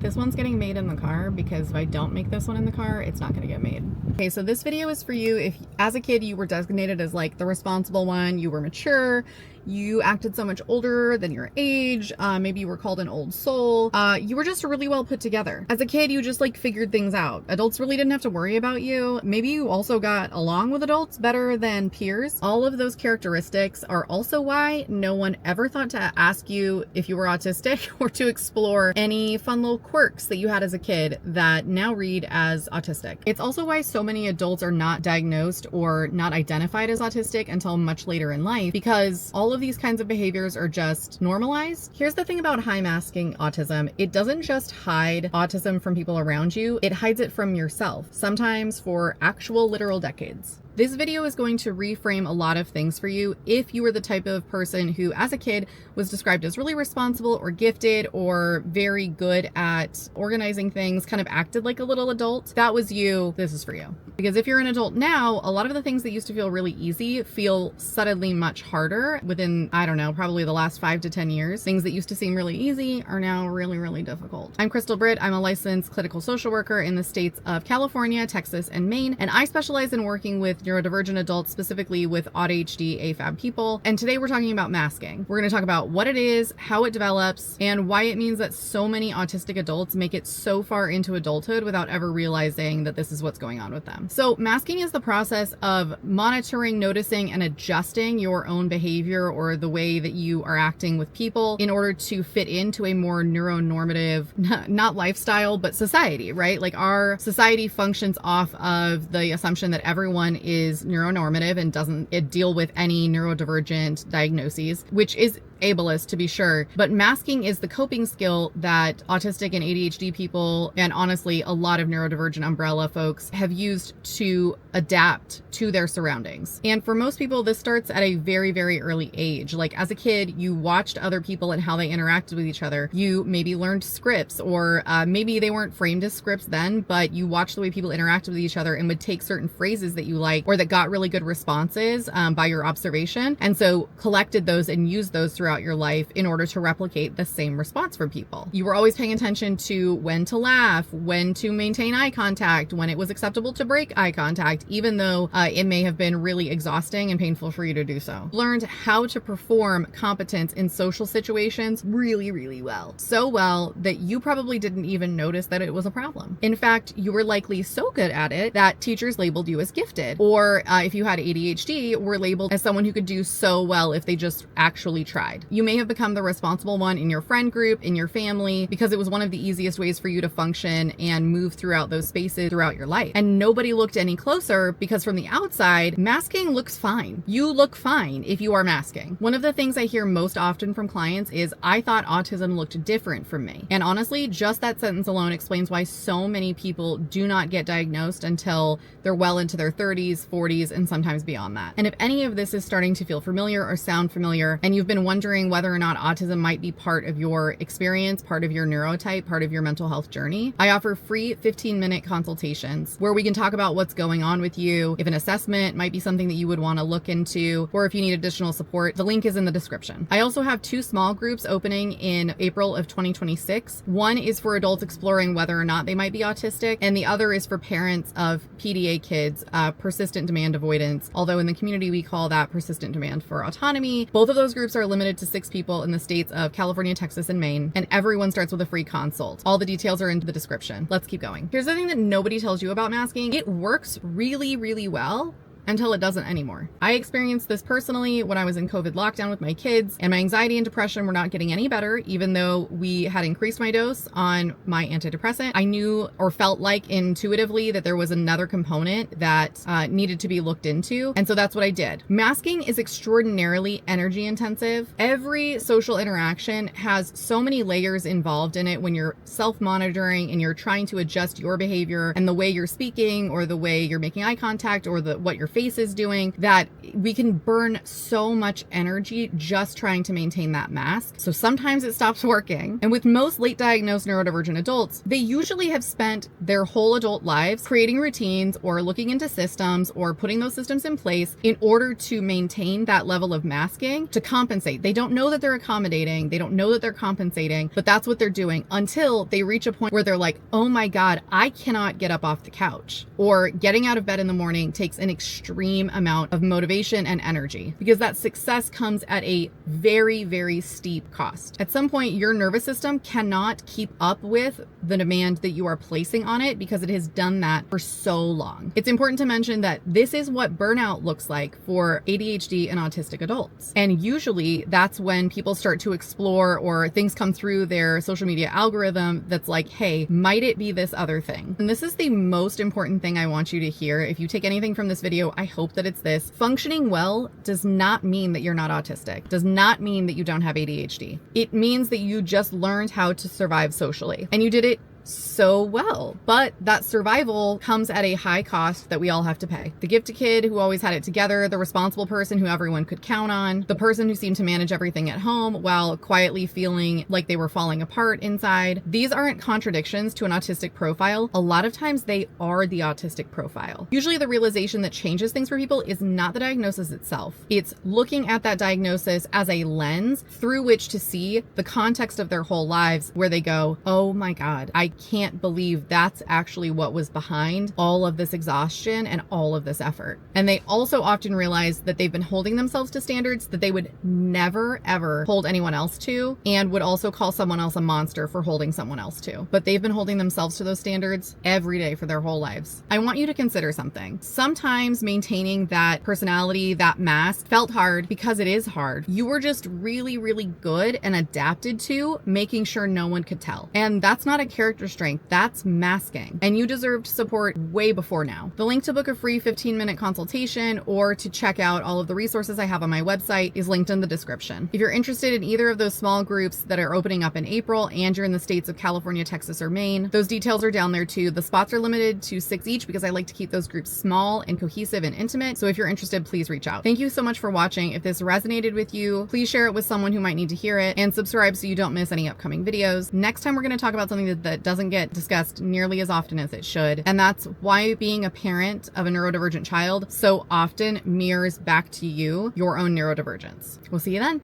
This one's getting made in the car because if I don't make this one in the car, it's not going to get made. Okay, so this video is for you if as a kid you were designated as like the responsible one, you were mature, you acted so much older than your age, maybe you were called an old soul, you were just really well put together. As a kid, you just like figured things out. Adults really didn't have to worry about you. Maybe you also got along with adults better than peers. All of those characteristics are also why no one ever thought to ask you if you were autistic or to explore any fun little quirks that you had as a kid that now read as autistic. It's also why so many adults are not diagnosed or not identified as autistic until much later in life, because all of these kinds of behaviors are just normalized. Here's the thing about high masking autism. It doesn't just hide autism from people around you, it hides it from yourself, sometimes for actual literal decades. This video is going to reframe a lot of things for you if you were the type of person who as a kid was described as really responsible or gifted or very good at organizing things, kind of acted like a little adult. That was you, this is for you. Because if you're an adult now, a lot of the things that used to feel really easy feel suddenly much harder within, I don't know, probably the last 5 to 10 years. Things that used to seem really easy are now really, really difficult. I'm Crystal Britt. I'm a licensed clinical social worker in the states of California, Texas, and Maine, and I specialize in working with neurodivergent adults, specifically with ADHD AFAB people. And today we're talking about masking. We're going to talk about what it is, how it develops, and why it means that so many autistic adults make it so far into adulthood without ever realizing that this is what's going on with them. So masking is the process of monitoring, noticing, and adjusting your own behavior or the way that you are acting with people in order to fit into a more neuronormative, not lifestyle, but society, right? Like our society functions off of the assumption that everyone is neuronormative and doesn't deal with any neurodivergent diagnoses, which is ableist to be sure, but masking is the coping skill that autistic and ADHD people, and honestly a lot of neurodivergent umbrella folks, have used to adapt to their surroundings. And for most people, this starts at a very, very early age. Like as a kid, you watched other people and how they interacted with each other. You maybe learned scripts, or maybe they weren't framed as scripts then, but you watched the way people interacted with each other and would take certain phrases that you like or that got really good responses by your observation, and so collected those and used those throughout your life in order to replicate the same response from people. You were always paying attention to when to laugh, when to maintain eye contact, when it was acceptable to break eye contact, even though it may have been really exhausting and painful for you to do so. Learned how to perform competence in social situations really, really well. So well that you probably didn't even notice that it was a problem. In fact, you were likely so good at it that teachers labeled you as gifted, or if you had ADHD, were labeled as someone who could do so well if they just actually tried. You may have become the responsible one in your friend group, in your family, because it was one of the easiest ways for you to function and move throughout those spaces throughout your life. And nobody looked any closer because from the outside, masking looks fine. You look fine if you are masking. One of the things I hear most often from clients is, I thought autism looked different from me. And honestly, just that sentence alone explains why so many people do not get diagnosed until they're well into their 30s, 40s, and sometimes beyond that. And if any of this is starting to feel familiar or sound familiar, and you've been wondering whether or not autism might be part of your experience, part of your neurotype, part of your mental health journey, I offer free 15-minute consultations where we can talk about what's going on with you, if an assessment might be something that you would want to look into, or if you need additional support. The link is in the description. I also have 2 small groups opening in April of 2026. One is for adults exploring whether or not they might be autistic, and the other is for parents of PDA kids, persistent demand avoidance, although in the community we call that persistent demand for autonomy. Both of those groups are limited to 6 people in the states of California, Texas, and Maine, and everyone starts with a free consult. All the details are in the description. Let's keep going. Here's the thing that nobody tells you about masking. It works really, really well until it doesn't anymore. I experienced this personally when I was in COVID lockdown with my kids, and my anxiety and depression were not getting any better, even though we had increased my dose on my antidepressant. I knew or felt like intuitively that there was another component that needed to be looked into. And so that's what I did. Masking is extraordinarily energy intensive. Every social interaction has so many layers involved in it when you're self-monitoring and you're trying to adjust your behavior and the way you're speaking or the way you're making eye contact or what your face face is doing, that we can burn so much energy just trying to maintain that mask. So sometimes it stops working. And with most late diagnosed neurodivergent adults, they usually have spent their whole adult lives creating routines or looking into systems or putting those systems in place in order to maintain that level of masking to compensate. They don't know that they're accommodating. They don't know that they're compensating, but that's what they're doing until they reach a point where they're like, oh my God, I cannot get up off the couch. Or getting out of bed in the morning takes an extreme amount of motivation and energy, because that success comes at a very, very steep cost. At some point, your nervous system cannot keep up with the demand that you are placing on it because it has done that for so long. It's important to mention that this is what burnout looks like for ADHD and autistic adults. And usually that's when people start to explore, or things come through their social media algorithm that's like, hey, might it be this other thing? And this is the most important thing I want you to hear. If you take anything from this video, I hope that it's this. Functioning well does not mean that you're not autistic, does not mean that you don't have ADHD. It means that you just learned how to survive socially, and you did it so well. But that survival comes at a high cost that we all have to pay. The gifted kid who always had it together, the responsible person who everyone could count on, the person who seemed to manage everything at home while quietly feeling like they were falling apart inside. These aren't contradictions to an autistic profile. A lot of times they are the autistic profile. Usually the realization that changes things for people is not the diagnosis itself. It's looking at that diagnosis as a lens through which to see the context of their whole lives, where they go, oh my God, I can't believe that's actually what was behind all of this exhaustion and all of this effort. And they also often realize that they've been holding themselves to standards that they would never, ever hold anyone else to, and would also call someone else a monster for holding someone else to. But they've been holding themselves to those standards every day for their whole lives. I want you to consider something. Sometimes maintaining that personality, that mask, felt hard because it is hard. You were just really, really good and adapted to making sure no one could tell. And that's not a character strength, that's masking. And you deserved support way before now. The link to book a free 15-minute consultation or to check out all of the resources I have on my website is linked in the description. If you're interested in either of those small groups that are opening up in April and you're in the states of California, Texas, or Maine, those details are down there too. The spots are limited to 6 each because I like to keep those groups small and cohesive and intimate. So if you're interested, please reach out. Thank you so much for watching. If this resonated with you, please share it with someone who might need to hear it, and subscribe so you don't miss any upcoming videos. Next time we're going to talk about something that doesn't get discussed nearly as often as it should, and that's why being a parent of a neurodivergent child so often mirrors back to you your own neurodivergence. We'll see you then.